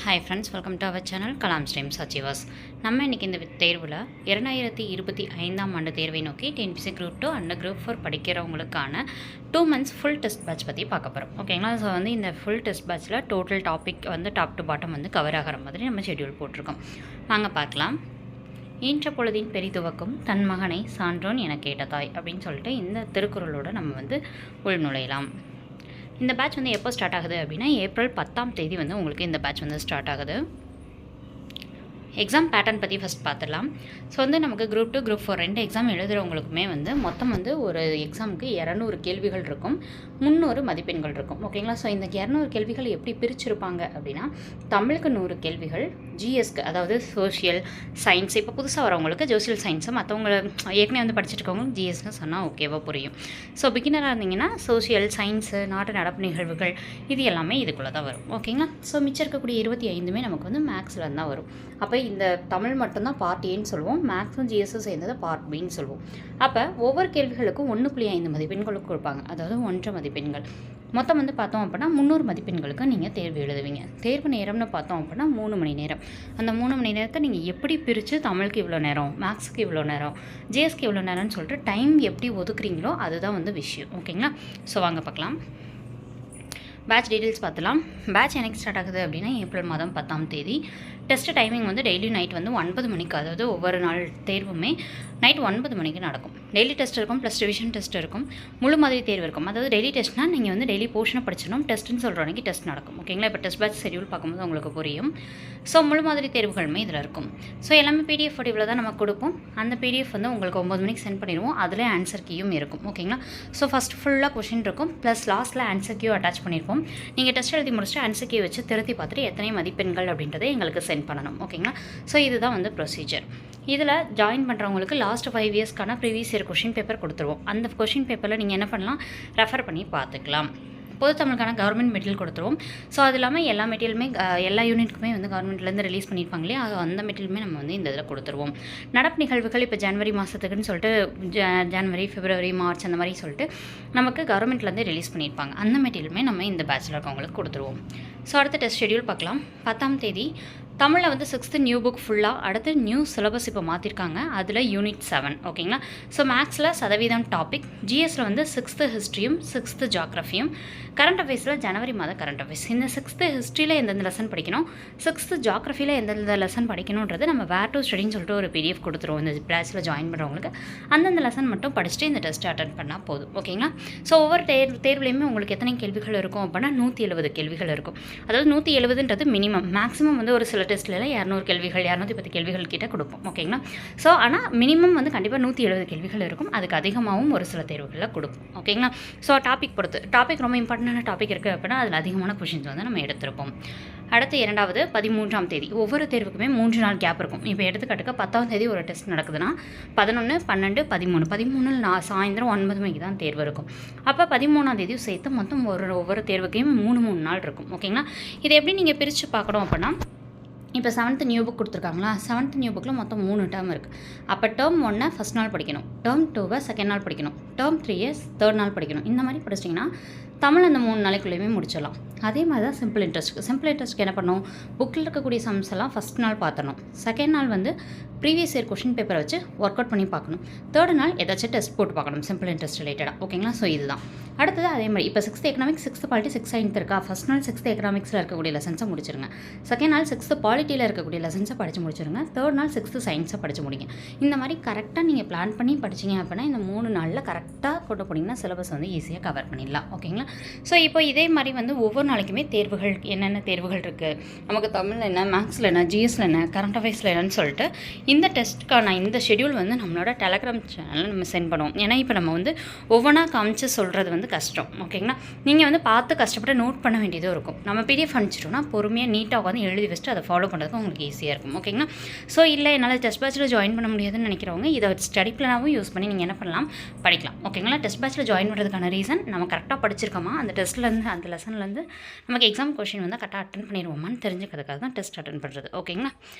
Hi friends, welcome to our channel Kalam streams achievers. நம்ம இன்றைக்கி இந்த தேர்வில் 2025ஆம் ஆண்டு தேர்வை நோக்கி டிஎன்பிஎஸ்சி குரூப் 2 அண்ட் குரூப் 4 படிக்கிறவங்களுக்கான 2 months ஃபுல் டெஸ்ட் பேட்ச் பற்றி பார்க்க போகிறோம். ஓகேங்களா? ஸோ இந்த ஃபுல் டெஸ்ட் பேட்ச்சில் total topic top to bottom cover ஆகிற மாதிரி நம்ம ஷெட்யூல் போட்டிருக்கோம். வாங்க பார்க்கலாம். ஈன்ற பொழுதின் பெரிதுவக்கும் தன் மகனை சான்றோன் என கேட்ட தாய் அப்படின்னு சொல்லிட்டு இந்த திருக்குறளோடு நம்ம உள் நுழையலாம். இந்த பேட்ச் எப்போ ஸ்டார்ட் ஆகுது அப்படின்னா ஏப்ரல் 10ஆம் தேதி உங்களுக்கு இந்த பேட்ச் ஸ்டார்ட் ஆகுது. எக்ஸாம் பேட்டர்ன் பற்றி ஃபஸ்ட் பார்த்துடலாம். ஸோ நமக்கு குரூப் 2 குரூப் 4 2 எக்ஸாம் எழுதுகிறவங்களுக்குமே மொத்தம் ஒரு எக்ஸாமுக்கு 200 கேள்விகள் இருக்கும், 300 மதிப்பெண்கள் இருக்கும். ஓகேங்களா? ஸோ இந்த 200 கேள்விகள் எப்படி பிரிச்சிருப்பாங்க அப்படின்னா, தமிழுக்கு 100 கேள்விகள், ஜிஎஸ்க்கு அதாவது சோஷியல் சயின்ஸ், இப்போ புதுசாக வரவங்களுக்கு சோஷியல் சயின்ஸு, மற்றவங்க ஏற்கனவே படிச்சுட்டு இருக்கவங்களுக்கு ஜிஎஸ்ன்னு சொன்னால் ஓகேவா புரியும். ஸோ பிகினராக இருந்தீங்கன்னா சோஷியல் சயின்ஸு, நாட்டு நடப்பு நிகழ்வுகள், இது எல்லாமே இதுக்குள்ளே தான் வரும். ஓகேங்களா? ஸோ மிச்சம் இருக்கக்கூடிய 25மே நமக்கு மேக்ஸில் தான் வரும். அப்போ இந்த தமிழ் மட்டும்தான் பார்ட் ஏன்னு சொல்லுவோம், மேக்ஸும் ஜிஎஸ்ஸும் சேர்ந்தது பார்ட் பின்னு சொல்லுவோம். அப்போ ஒவ்வொரு கேள்விகளுக்கும் 1.5 மதிப்பெண்களுக்கு கொடுப்பாங்க, அதாவது 1.5 மதிப்பெண்கள். மொத்தம் பார்த்தோம் அப்படின்னா 300 மதிப்பெண்களுக்கு நீங்கள் தேர்வு எழுதுவீங்க. தேர்வு நேரம்னு பார்த்தோம் அப்படின்னா 3 மணி நேரம். அந்த 3 மணி நேரத்தை நீங்கள் எப்படி பிரித்து தமிழுக்கு இவ்வளோ நேரம், மேக்ஸுக்கு இவ்வளோ நேரம், ஜிஎஸ்க்கு இவ்வளோ நேரம்னு சொல்லிட்டு டைம் எப்படி ஒதுக்குறீங்களோ அதுதான் விஷயம். ஓகேங்களா? ஸோ வாங்க பார்க்கலாம். பேட்ச் டீட்டெயில்ஸ் பார்த்துலாம். பேட்ச் எனக்கு ஸ்டார்ட் ஆகுது அப்படின்னா ஏப்ரல் மாதம் 10ஆம் தேதி. டெஸ்ட் டைமிங் டெய்லி நைட் 9 மணிக்கு, அதாவது ஒவ்வொரு நாள் தேர்வுமே நைட் 9 மணிக்கு நடக்கும். டெய்லி டெஸ்ட் இருக்கும், ப்ளஸ் ரிவிஷன் டெஸ்ட் இருக்கும், முழு மாதிரி தேர்வு இருக்கும். அதாவது டெய்லி டெஸ்ட்னால் நீங்கள் டெய்லி போர்ஷனை படிச்சிடணும், டெஸ்ட்டுன்னு சொல்கிற அன்றைக்கி டெஸ்ட் நடக்கும். ஓகேங்களா? இப்போ டெஸ்ட் பேட்ச் ஷெட்யூல் பார்க்கும்போது உங்களுக்கு புரியும். ஸோ முழு மாதிரி தேர்வுகளுமே இதில் இருக்கும். ஸோ எல்லாமே பிடிஎஃப் வடிவில் தான் நம்ம கொடுப்போம். அந்த பிடிஎஃப் உங்களுக்கு 9 மணிக்கு சென்ட் பண்ணிடுவோம். அதில் ஆன்சர் கீயும் இருக்கும். ஓகேங்களா? ஸோ ஃபஸ்ட் ஃபுல்லாக கொஷின் இருக்கும், ப்ளஸ் லாஸ்ட்டில் ஆன்சர் கீயும் அட்டாச் பண்ணியிருப்போம். நீங்கள் டெஸ்ட் எழுதி முடிச்சுட்டு ஆன்சர் கீ வச்சு திருத்தி பார்த்துட்டு எத்தனை மதிப்பெண்கள் அப்படின்றத எங்களுக்கு சென்ட் பண்ணணும். ஓகேங்களா? ஸோ இதுதான் ப்ரொசீஜர். இதில் ஜாயின் பண்ணுறவங்களுக்கு லாஸ்ட் 5 இயர்ஸ்க்கான ப்ரீவியஸ் இயர் கொஷின் பேப்பர் கொடுத்துருவோம். அந்த கொஷின் பேப்பரில் நீங்கள் என்ன பண்ணலாம், ரெஃபர் பண்ணி பார்த்துக்கலாம். பொது தமிழுக்கான கவர்மெண்ட் மெட்டீரியல் கொடுத்துருவோம். ஸோ அது இல்லாமல் எல்லா மெட்டீரியலுமே எல்லா யூனிட்டுக்குமே கவர்மெண்ட்லேருந்து ரிலீஸ் பண்ணியிருப்பாங்களே, அந்த மெட்டீரியலுமே நம்ம இந்த இதில் கொடுத்துருவோம். நடப்பு நிகழ்வுகள் இப்போ ஜனவரி மாதத்துக்குன்னு சொல்லிட்டு ஜனவரி, பிப்ரவரி, மார்ச் அந்த மாதிரி சொல்லிட்டு நமக்கு கவர்மெண்ட்லேருந்து ரிலீஸ் பண்ணியிருப்பாங்க. அந்த மெட்டீரியலுமே நம்ம இந்த பேட்சில் இருக்கவங்களுக்கு கொடுத்துருவோம். ஸோ அடுத்த டெஸ்ட் ஷெட்யூல் பார்க்கலாம். 10ஆம் தேதி தமிழில் 6th நியூ புக் ஃபுல்லாக, அடுத்து நியூ சிலபஸ் இப்போ மாற்றிருக்காங்க, அதில் யூனிட் 7. ஓகேங்களா? ஸோ மேக்ஸில் சதவீதம் டாபிக், ஜிஎஸில் 6th ஹிஸ்ட்ரியும் 6th ஜாகிரஃபியும், கரண்ட் அஃபேர்ஸில் ஜனவரி மாத கரண்ட் அஃபேர்ஸ். இந்த 6th ஹிஸ்ட்ரியில் எந்தெந்த லெசன் படிக்கணும், 6th ஜாகிரஃபியில் எந்தெந்த லெசன் படிக்கணுன்றது நம்ம வேர் டு ஸ்டடின்னு சொல்லிட்டு ஒரு பிடிஎஃப் கொடுத்துருவோம். இந்த பேட்சில் ஜாயின் பண்ணுறவங்களுக்கு அந்தந்த லெசன் மட்டும் படிச்சுட்டு இந்த டெஸ்ட் அட்டன் பண்ணால் போதும். ஓகேங்களா? ஸோ ஒவ்வொரு தேர்வுலையுமே உங்களுக்கு எத்தனை கேள்விகள் இருக்கும் அப்படின்னா 170 கேள்விகள் இருக்கும். அதாவது 170ன்றது மினிமம். மேக்ஸிமம் ஒரு சில டெஸ்ட்டில் 200 கேள்விகள், 210 கேள்விகள் கிட்ட கொடுப்போம். ஓகேங்களா? ஸோ ஆனால் மினிமம் கண்டிப்பாக 170 கேள்விகள் இருக்கும். அதுக்கு அதிகமாகவும் ஒரு சில தேர்வுகளில் கொடுப்போம். ஓகேங்களா? ஸோ டாபிக் பொறுத்து, டாபிக் ரொம்ப இம்பார்ட்டண்டான டாபிக் இருக்குது அப்படின்னா அதில் அதிகமான கொஷின்ஸ் நம்ம எடுத்திருப்போம். அடுத்து 13ஆம் தேதி ஒவ்வொரு தேர்வுக்குமே 3 நாள் கேப் இருக்கும். இப்போ எடுத்துக்காட்டுக்கு 10ஆம் தேதி ஒரு டெஸ்ட் நடக்குதுன்னா 11, 12, 13 சாயந்தரம் 9 மணிக்கு தான் தேர்வு இருக்கும். அப்போ 13ஆம் தேதியும் சேர்த்து மொத்தம் ஒவ்வொரு தேர்வுக்கையும் 3 நாள் இருக்கும். ஓகேங்களா? இதை எப்படி நீங்கள் பிரித்து பார்க்கணும் அப்படின்னா, இப்போ 7th நியூ புக் கொடுத்துருக்காங்களா, 7th நியூ புக்கில் மொத்தம் 3 டேர்ம் இருக்குது. அப்போ டேர்ம் 1 ஃபஸ்ட் நாள் படிக்கணும், டேர்ம் 2 செகண்ட் நாள் படிக்கணும், டேர்ம் 3 தேர்ட் நாள் படிக்கணும். இந்த மாதிரி படிச்சிட்டிங்கன்னா தமிழ் அந்த 3 நாளைக்குள்ளேயுமே முடிச்சிடலாம். அதே மாதிரி தான் சிம்பிள் இன்ட்ரெஸ்ட்டுக்கு என்ன பண்ணணும், புக்கில் இருக்கக்கூடிய சம்ஸ் எல்லாம் ஃபஸ்ட் நாள் பார்த்துடணும். செகண்ட் நாள் ப்ரீவியஸ் இயர் கொஷின் பேப்பரை வச்சு ஒர்க் அவுட் பண்ணி பார்க்கணும். தேர்ட் நாள் ஏதாச்சும் டெஸ்ட் போட்டு பார்க்கணும், சிம்பிள் இன்ட்ரெஸ்ட் ரிலேட்டடாக. ஓகேங்களா? ஸோ இதுதான். அடுத்தது அதே மாதிரி இப்போ 6th economics, 6th polity, 6th science இருக்கா, ஃபஸ்ட் நாள் 6th எக்கனாமிக்ஸில் இருக்கக்கூடிய லெசன்ஸை முடிச்சிருங்க. செகண்ட் நாள் 6th பாலிட்டியில் இருக்கக்கூடிய லெசன்ஸை படித்து முடிச்சிருங்க. தேர்ட் நாள் 6th சயின்ஸை படித்து முடிங்க. இந்த மாதிரி கரெக்டாக நீங்கள் பிளான் பண்ணி படிச்சிங்க அப்படின்னா இந்த 3 நாளில் கரெக்டாக கொண்டு போனீங்கன்னா சிலபஸ் ஈஸியாக கவர் பண்ணிடலாம். ஓகேங்களா? ஸோ இப்போ இதே மாதிரி ஒவ்வொரு நாளைக்குமே தேர்வுகள், என்னென்ன தேர்வுகள் இருக்குது, நமக்கு தமிழில் என்ன, மேக்ஸில் என்ன, ஜிஎஸில் என்ன, கரண்ட் அஃபேர்ஸில் என்னன்னு சொல்லிட்டு இந்த டெஸ்ட்டுக்கான இந்த ஷெட்யூல் நம்மளோட டெலகிராம் சேனலில் நம்ம சென்ட் பண்ணுவோம். ஏன்னா இப்போ நம்ம ஒவ்வொன்றா காமிச்சு சொல்கிறது கஷ்டம். ஓகேங்களா? நீங்கள் பார்த்து கஷ்டப்பட்டு நோட் பண்ண வேண்டியதும் இருக்கும். நம்ம பிடிஎஃப் அனுப்பிச்சிட்டோம்னா பொறுமையாக நீட்டாக உட்காந்து எழுதி வச்சுட்டு அதை ஃபாலோ பண்ணுறதுக்கு உங்களுக்கு ஈஸியாக இருக்கும். ஓகேங்களா? ஸோ இல்லை என்னால் டெஸ்ட் பேட்சில் ஜாயின் பண்ண முடியாதுன்னு நினைக்கிறவங்க இதை ஸ்டடி பிளானாகவும் யூஸ் பண்ணி நீங்கள் என்ன பண்ணலாம், படிக்கலாம். ஓகேங்களா? டெஸ்ட் பேட்சில் ஜாயின் பண்ணுறதுக்கான ரீசன் நம்ம கரெக்டாக படிச்சிருக்கோமா, அந்த டெஸ்ட்லேருந்து அந்த லெசன்லேருந்து நமக்கு எக்ஸாம் கொஷின் கரெக்டாக அட்டன் பண்ணிடுவோமான்னு தெரிஞ்சுக்கிறதுக்காக தான் டெஸ்ட் அட்டன் பண்ணுறது. ஓகேங்களா?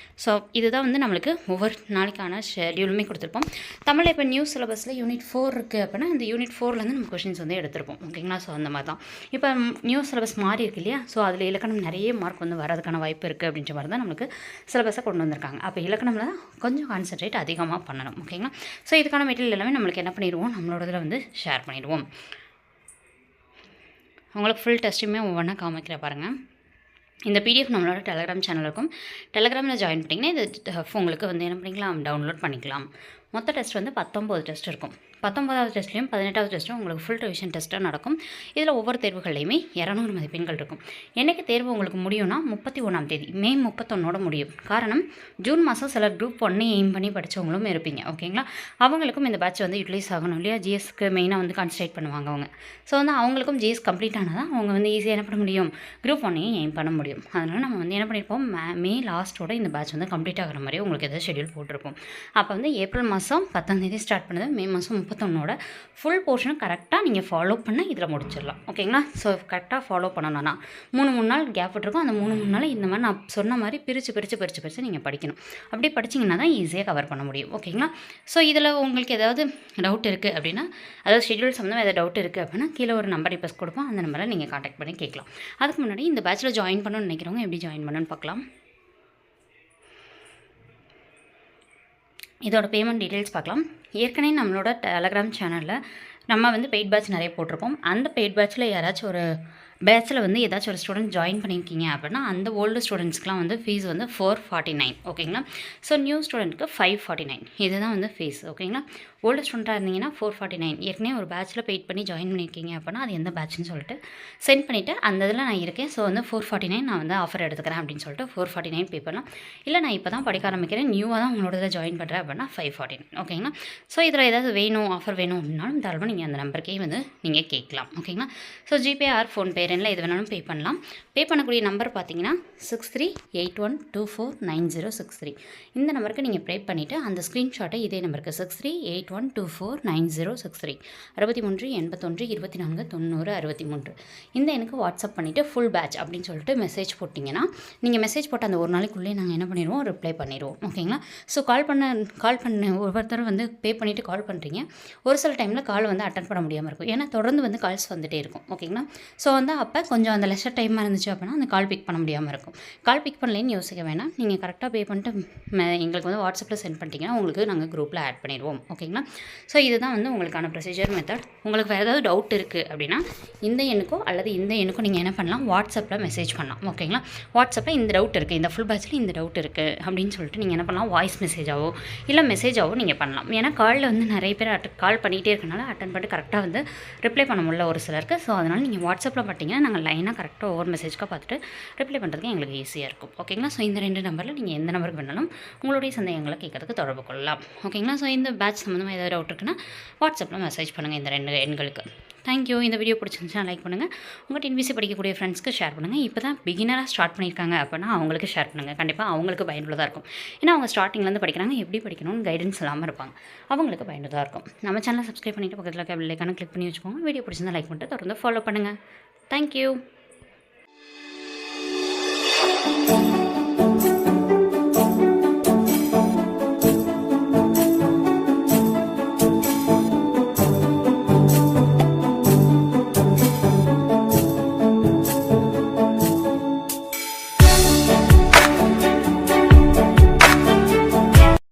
ஸோ இதுதான் நம்மளுக்கு ஒவ்வொரு நாளைக்கான ஷெட்யூலுமே கொடுத்துருப்போம். தமிழில் இப்போ நியூ சிலபஸில் யூனிட் 4 இருக்குது அப்படின்னா அந்த யூனிட் 4லேருந்து நம்ம கொஷின்ஸ் எடுத்துருப்போம். கொடுத்துருப்போம். ஓகேங்களா? ஸோ அந்த மாதிரி தான். இப்போ நியூ சிலபஸ் மாறி இருக்கு இல்லையா? ஸோ அதில் இலக்கணம் நிறைய மார்க் வந்து வரதுக்கான வாய்ப்பு இருக்குது அப்படின்ற மாதிரி தான் நம்மளுக்கு சிலபஸை கொண்டு வந்திருக்காங்க. அப்போ இலக்கணம்ல தான் கொஞ்சம் கான்சென்ட்ரேட் அதிகமாக பண்ணணும். ஓகேங்களா? ஸோ இதுக்கான மெட்டீரியல் எல்லாமே நம்மளுக்கு என்ன பண்ணிடுவோம், நம்மளோட இதில் வந்து ஷேர் பண்ணிடுவோம். உங்களுக்கு ஃபுல் டெஸ்ட்டுமே ஒவ்வொன்றா காமிக்கிற பாருங்கள். இந்த பிடிஎஃப் நம்மளோட டெலகிராம் சேனல் இருக்கும். டெலகிராமில் ஜாயின் பண்ணிங்கன்னா இது உங்களுக்கு வந்து என்ன பண்ணிக்கலாம், டவுன்லோட் பண்ணிக்கலாம். மொத்த டெஸ்ட் வந்து 19 டெஸ்ட் இருக்கும். 19வது டெஸ்ட்லேயும் 18வது டெஸ்ட்டும் உங்களுக்கு ஃபுல் ரிவிஷன் டெஸ்ட்டாக நடக்கும். இதில் ஒவ்வொரு தேர்வுகள்லையுமே 200 மதிப்பெண்கள் இருக்கும். என்றைக்கு தேர்வு உங்களுக்கு முடியும்னா 31ஆம் தேதி மே 31ஓட முடியும். காரணம் ஜூன் மாதம் சிலர் குரூப் 1 எய்ம் பண்ணி படித்தவங்களும் இருப்பீங்க. ஓகேங்களா? அவங்களுக்கும் இந்த பேட்ச் வந்து யூட்டிலைஸ் ஆகணும் இல்லையா? ஜிஎஸ்க்கு மெயினாக வந்து கான்சன்ட்ரேட் பண்ணுவாங்க அவங்க. ஸோ வந்து அவங்களுக்கும் ஜிஎஸ் கம்ப்ளீட் ஆனால் தான் அவங்க வந்து ஈஸியாக என்ன பண்ண முடியும், குரூப் 1 எய்ம் பண்ண முடியும். அதனால் நம்ம வந்து என்ன பண்ணியிருப்போம், மே லாஸ்ட்டோட இந்த பேட்ச் வந்து கம்ப்ளீட் ஆகிற மாதிரி உங்களுக்கு எதாவது ஷெடியூல் போட்டிருப்போம். அப்போ வந்து ஏப்ரல் மாதம் 10ஆம் தேதி ஸ்டார்ட் பண்ணுது, மே மாதம் 31ஓட ஃபுல் போர்ஷனை கரெக்டாக நீங்கள் ஃபாலோ பண்ண இதில் முடிச்சிடலாம். ஓகேங்களா? ஸோ கரெக்டாக ஃபாலோ பண்ணணும்னா 3 நாள் கேப் விட்டுருக்கும். அந்த 3 நாள் இந்த மாதிரி நான் சொன்ன மாதிரி பிரித்து நீங்கள் படிக்கணும். அப்படி படிச்சிங்கன்னா தான் ஈஸியாக கவர் பண்ண முடியும். ஓகேங்களா? ஸோ இதில் உங்களுக்கு ஏதாவது டவுட் இருக்குது அப்படின்னா, அதாவது ஷெடியூல் சம்மந்தமாக ஏதாவது டவுட் இருக்குது அப்படின்னா கீழே ஒரு நம்பர் இப்போ கொடுப்போம். அந்த நம்பரில் நீங்கள் காண்டாக்ட் பண்ணி கேட்கலாம். அதுக்கு முன்னாடி இந்த பேட்சில் ஜாயின் பண்ணணும்னு நினைக்கிறவங்க எப்படி ஜாயின் பண்ணணும்னு பார்க்கலாம். இதோட பேமெண்ட் டீட்டெயில்ஸ் பார்க்கலாம். ஏற்கனவே நம்மளோட டெலகிராம் சேனலில் நம்ம வந்து பெய்ட் பேட்ச் நிறைய போட்டிருப்போம். அந்த பெய்ட் பேட்சில் யாராச்சும் ஒரு பேட்சில் வந்து ஏதாச்சும் ஒரு ஸ்டூடெண்ட் ஜாயின் பண்ணியிருக்கீங்க அப்படின்னா அந்த ஓல்டு ஸ்டூடெண்ட்ஸ்க்குலாம் வந்து ஃபீஸ் வந்து 449. ஓகேங்களா? ஸோ நியூ ஸ்டூடெண்ட்டுக்கு 549. இதுதான் வந்து ஃபீஸ். ஓகேங்களா? ஓல்டு ஸ்டூடெண்ட்டாக இருந்தீங்கன்னா 449. ஏற்கனவே ஒரு பேட்சில் பெய்ட் பண்ணி ஜாயின் பண்ணியிருக்கீங்க அப்படின்னா அது எந்த பேட்ச்னு சொல்லிட்டு சென்ட் பண்ணிவிட்டு அந்த இதில் நான் இருக்கேன், ஸோ வந்து 449 நான் வந்து ஆஃபர் எடுத்துக்கிறேன் அப்படின்னு சொல்லிட்டு 449 பே பண்ணலாம். இல்லை நான் இப்போ தான் படிக்க ஆரம்பிக்கிறேன், நியூவாக தான் உங்களோட இதில் ஜாயின் பண்ணுறேன் அப்படின்னா 549. ஓகேங்களா? ஸோ இதில் ஏதாவது வேணும், ஆஃபர் வேணும் அப்படின்னாலும் தாராளமாக நீங்கள் அந்த நம்பருக்கே வந்து நீங்கள் கேட்கலாம். ஓகேங்களா? ஸோ ஜிபே ஆர் ஃபோன்பே ரெண்டில் எது வேணாலும் பே பண்ணலாம். பே பண்ணக்கூடிய நம்பர் பார்த்தீங்கன்னா 6381249063. இந்த நம்பருக்கு நீங்கள் பே பண்ணிவிட்டு அந்த ஸ்க்ரீன்ஷாட்டை இதே நம்பருக்கு 6381249063 63 81 24 90 63 இந்த எனக்கு வாட்ஸ்அப் பண்ணிவிட்டு ஃபுல் பேட்ச் அப்படின்னு சொல்லிட்டு மெசேஜ் போட்டிங்கன்னா நீங்கள் மெசேஜ் போட்ட அந்த ஒரு நாளைக்குள்ளே நாங்கள் என்ன பண்ணிடுவோம், ரிப்ளை பண்ணிடுவோம். ஓகேங்களா? ஸோ கால் பண்ண ஒவ்வொருத்தரும் வந்து பே பண்ணிவிட்டு கால் பண்ணுறீங்க. ஒரு சில டைமில் கால் வந்து அட்டன் பண்ண முடியாமல் இருக்கும். ஏன்னா தொடர்ந்து வந்து கால்ஸ் வந்துகிட்டே இருக்கும். ஓகேங்களா? ஸோ வந்து அப்போ கொஞ்சம் அந்த லெஷர் டைமாக இருந்துச்சு அப்படின்னா அந்த கால் பிக் பண்ண முடியாமல் இருக்கும். கால் பிக் பண்ணலேன்னு யோசிக்க வேணாம். நீங்கள் கரெக்டாக பே பண்ணிட்டு எங்களுக்கு வந்து வாட்ஸ்அப்பில் சென்ட் பண்ணிட்டீங்கன்னா உங்களுக்கு நாங்கள் குரூப்பில் ஆட் பண்ணிடுவோம். ஓகேங்களா? ஸோ இதுதான் வந்து உங்களுக்கான ப்ரொசீஜர் மெத்தட். உங்களுக்கு வேறு ஏதாவது டவுட் இருக்குது அப்படின்னா இந்த எண்ணுக்கோ அல்லது இந்த எண்ணுக்கோ நீங்கள் என்ன பண்ணலாம், வாட்ஸ்அப்பில் மெசேஜ் பண்ணலாம். ஓகேங்களா? வாட்ஸ்அப்பில் இந்த டவுட் இருக்குது, இந்த ஃபுல் பேட்சில் இந்த டவுட் இருக்குது அப்படின்னு சொல்லிட்டு நீங்கள் என்ன பண்ணலாம், வாய்ஸ் மெசேஜாவோ இல்லை மெசேஜாவோ நீங்கள் பண்ணலாம். ஏன்னா காலில் வந்து நிறைய பேர் கால் பண்ணிகிட்டே இருக்கனால அட்டன் பண்ணிட்டு கரெக்டாக வந்து ரிப்ளை பண்ண முடியல ஒரு சிலருக்கு. ஸோ அதனால் நீங்கள் வாட்ஸ்அப்பில் பண்ணிட்டீங்கன்னா நாங்கள் லைனாக கரெக்டாக ஒவ்வொரு மெசேஜ்க்காக பார்த்துட்டு ரிப்ளை பண்ணுறதுக்கு எங்களுக்கு ஈஸியாக இருக்கும். ஓகேங்களா? ஸோ இந்த 2 நம்பரில் நீங்கள் எந்த நம்பருக்கு வேணாலும் உங்களுடைய சந்தேகங்களை கேட்கறதுக்கு தொடர்பு கொள்ளலாம். ஓகேங்களா? ஸோ இந்த பேட்ச் சம்மந்தமாக ஏதாவது டவுட் இருக்குன்னா வாட்ஸ்அப்பில் மெசேஜ் பண்ணுங்கள் இந்த 2 எண்களுக்கு. தேங்க்யூ. இந்த வீடியோ பிடிச்சிருந்துச்சுன்னா லைக் பண்ணுங்கள். உங்கள் டிஎன்பிஎஸ்சி படிக்கக்கூடிய ஃப்ரெண்ட்ஸ்க்கு ஷேர் பண்ணுங்கள். இப்போ தான் பிகினராக ஸ்டார்ட் பண்ணியிருக்காங்க அப்படின்னா அவங்களுக்கு ஷேர் பண்ணுங்கள். கண்டிப்பாக அவங்களுக்கு பயனுள்ளதாக இருக்கும். ஏன்னா அவங்க ஸ்டார்டிங்லேருந்து படிக்கிறாங்க, எப்படி படிக்கணும்னு கைடன்ஸ் இல்லாமல் இருப்பாங்க. அவங்களுக்கு பயனுள்ளதாக இருக்கும். நம்ம சேனலை சப்ஸ்கிரைப் பண்ணிவிட்டு பக்கத்தில் இருக்க பெல் ஐகானை கிளிக் பண்ணி வச்சுக்கோங்க. வீடியோ பிடிச்சிருந்தா லைக் பண்ணிட்டு தொடர்ந்து ஃபாலோ பண்ணுங்கள். தேங்க்யூ.